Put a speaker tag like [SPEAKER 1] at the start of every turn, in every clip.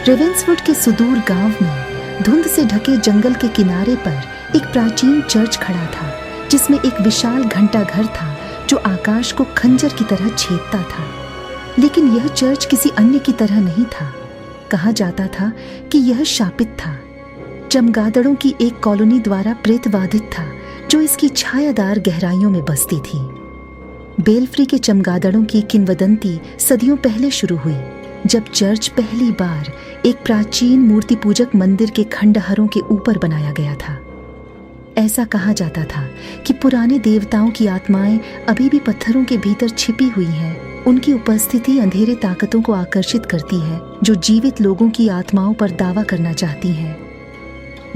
[SPEAKER 1] रेवेंसवुड के सुदूर गांव में धुंध से ढके जंगल के किनारे पर एक प्राचीन चर्च खड़ा था, जिसमें एक विशाल घंटा घर था जो आकाश को खंजर की तरह छेदता था। लेकिन यह चर्च किसी अन्य की तरह नहीं था। कहा जाता था कि यह शापित था, चमगादड़ों की एक कॉलोनी द्वारा प्रेतवाधित था जो इसकी छायादार गहराइयों में बसती थी। बेलफ्री के चमगादड़ों की किंवदंती सदियों पहले शुरू हुई, जब चर्च पहली बार एक प्राचीन मूर्ति पूजक मंदिर के खंडहरों के ऊपर बनाया गया था। ऐसा कहा जाता था कि पुराने देवताओं की आत्माएं अभी भी पत्थरों के भीतर छिपी हुई हैं। उनकी उपस्थिति अंधेरे ताकतों को आकर्षित करती है जो जीवित लोगों की आत्माओं पर दावा करना चाहती हैं।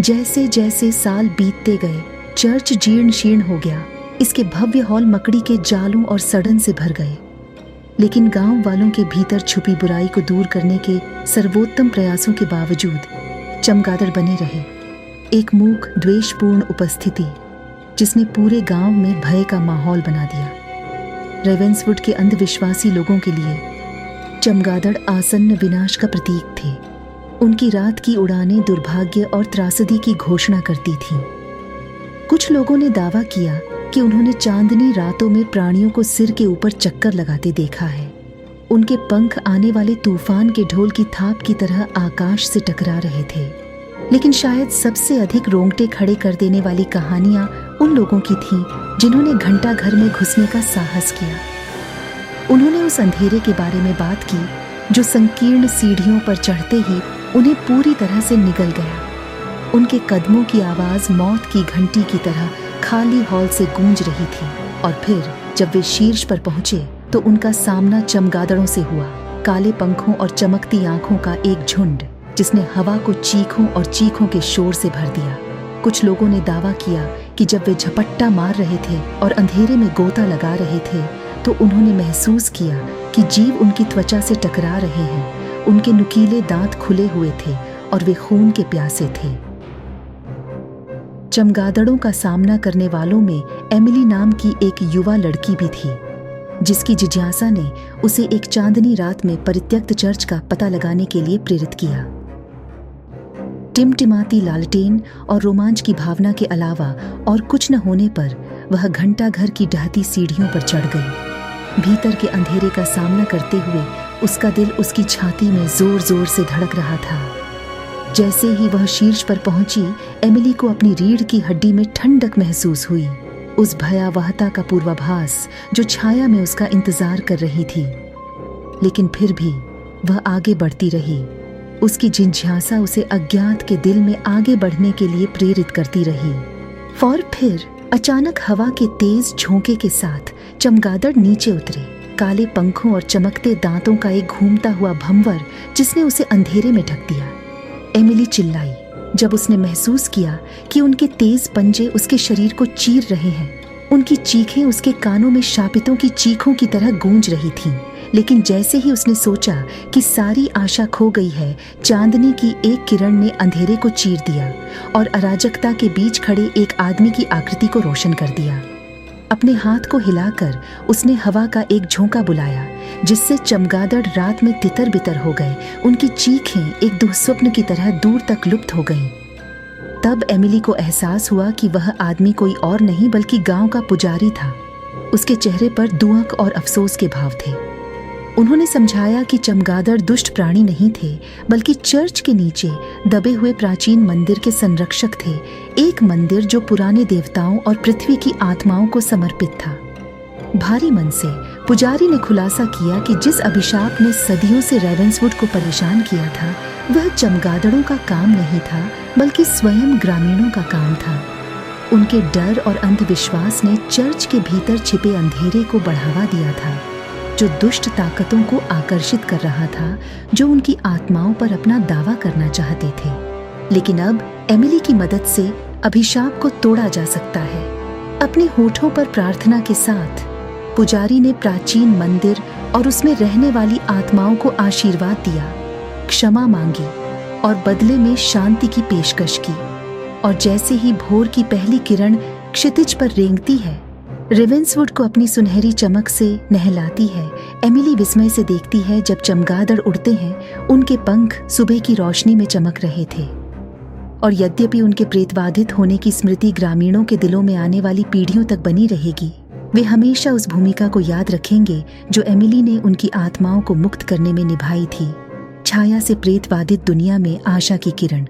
[SPEAKER 1] जैसे जैसे साल बीतते गए, चर्च जीर्ण शीर्ण हो गया। इसके भव्य हॉल मकड़ी के जालों और सड़न से भर गए। लेकिन गांव वालों के भीतर छुपी बुराई को दूर करने के सर्वोत्तम प्रयासों के बावजूद चमगादड़ बने रहे, एक मूक द्वेषपूर्ण उपस्थिति जिसने पूरे गांव में भय का माहौल बना दिया। रेवेंसवुड के अंधविश्वासी लोगों के लिए चमगादड़ आसन्न विनाश का प्रतीक थे। उनकी रात की उड़ानें दुर्भाग्य और त्रासदी की घोषणा करती थीं। कुछ लोगों ने दावा किया कि उन्होंने चांदनी रातों में प्राणियों को सिर के ऊपर चक्कर लगाते देखा है। उनके पंख आने वाले तूफान के ढोल की थाप की तरह आकाश से टकरा रहे थे। लेकिन शायद सबसे अधिक रोंगटे खड़े कर देने वाली कहानियां उन लोगों की थीं जिन्होंने घंटा घर में घुसने का साहस किया। उन्होंने उस अंधेरे के बारे में बात की जो संकीर्ण सीढ़ियों पर चढ़ते ही उन्हें पूरी तरह से निगल गया। उनके कदमों की आवाज मौत की घंटी की तरह खाली हॉल से गूंज रही थी। और फिर जब वे शीर्ष पर पहुंचे तो उनका सामना चमगादड़ों से हुआ, काले पंखों और चमकती आंखों का एक झुंड जिसने हवा को चीखों और चीखों के शोर से भर दिया। कुछ लोगों ने दावा किया कि जब वे झपट्टा मार रहे थे और अंधेरे में गोता लगा रहे थे तो उन्होंने महसूस किया कि जीव उनकी त्वचा से टकरा रहे हैं। उनके नुकीले दांत खुले हुए थे और वे खून के प्यासे थे। चमगादड़ों का सामना करने वालों में एमिली नाम की एक युवा लड़की भी थी, जिसकी जिज्ञासा ने उसे एक चांदनी रात में परित्यक्त चर्च का पता लगाने के लिए प्रेरित किया। टिमटिमाती लालटेन और रोमांच की भावना के अलावा और कुछ न होने पर वह घंटा घर की ढहती सीढ़ियों पर चढ़ गई। भीतर के अंधेरे का सामना करते हुए उसका दिल उसकी छाती में जोर जोर से धड़क रहा था। जैसे ही वह शीर्ष पर पहुंची, एमिली को अपनी रीढ़ की हड्डी में ठंडक महसूस हुई, उस भयावहता का पूर्वाभास जो छाया में उसका इंतजार कर रही थी। लेकिन फिर भी वह आगे बढ़ती रही। उसकी जिज्ञासा उसे अज्ञात के दिल में आगे बढ़ने के लिए प्रेरित करती रही। और फिर अचानक हवा के तेज झोंके के साथ चमगादड़ नीचे उतरे, काले पंखों और चमकते दांतों का एक घूमता हुआ भंवर जिसने उसे अंधेरे में ढक दिया। एमिली चिल्लाई जब उसने महसूस किया कि उनके तेज पंजे उसके शरीर को चीर रहे हैं। उनकी चीखें उसके कानों में शापितों की चीखों की तरह गूंज रही थीं। लेकिन जैसे ही उसने सोचा कि सारी आशा खो गई है, चांदनी की एक किरण ने अंधेरे को चीर दिया और अराजकता के बीच खड़े एक आदमी की आकृति को रोशन कर दिया। अपने हाथ को हिलाकर उसने हवा का एक झोंका बुलाया, जिससे चमगादड़ रात में तितर बितर हो गए। उनकी चीखें एक दुःस्वप्न की तरह दूर तक लुप्त हो गईं। तब एमिली को एहसास हुआ कि वह आदमी कोई और नहीं बल्कि गांव का पुजारी था। उसके चेहरे पर दुआक और अफसोस के भाव थे। उन्होंने समझाया कि चमगादड़ दुष्ट प्राणी नहीं थे, बल्कि चर्च के नीचे दबे हुए प्राचीन मंदिर के संरक्षक थे। एक मंदिर जो पुराने देवताओं और पृथ्वी की आत्माओं को समर्पित था। भारी मन से पुजारी ने खुलासा किया कि जिस अभिशाप ने सदियों से रेवेंसवुड को परेशान किया था, वह चमगादड़ों का काम नहीं था, बल्कि स्वयं ग्रामीणों का काम था। उनके डर और अंधविश्वास ने चर्च के भीतर छिपे अंधेरे को बढ़ावा दिया था, जो दुष्ट ताकतों को आकर्षित कर रहा था, जो उनकी आत्माओं पर अपना दावा करना चाहते थे। लेकिन अब एमिली की मदद से अभिशाप को तोड़ा जा सकता है। अपने होठों पर प्रार्थना के साथ पुजारी ने प्राचीन मंदिर और उसमें रहने वाली आत्माओं को आशीर्वाद दिया, क्षमा मांगी और बदले में शांति की पेशकश की। और जैसे ही भोर की पहली किरण क्षितिज पर रेंगती है, रेवेंसवुड को अपनी सुनहरी चमक से नहलाती है। एमिली विस्मय से देखती है जब चमगादड़ उड़ते हैं, उनके पंख सुबह की रोशनी में चमक रहे थे। और यद्यपि उनके प्रेतवाधित होने की स्मृति ग्रामीणों के दिलों में आने वाली पीढ़ियों तक बनी रहेगी, वे हमेशा उस भूमिका को याद रखेंगे जो एमिली ने उनकी आत्माओं को मुक्त करने में निभाई थी, छाया से प्रेतवाधित दुनिया में आशा की किरण।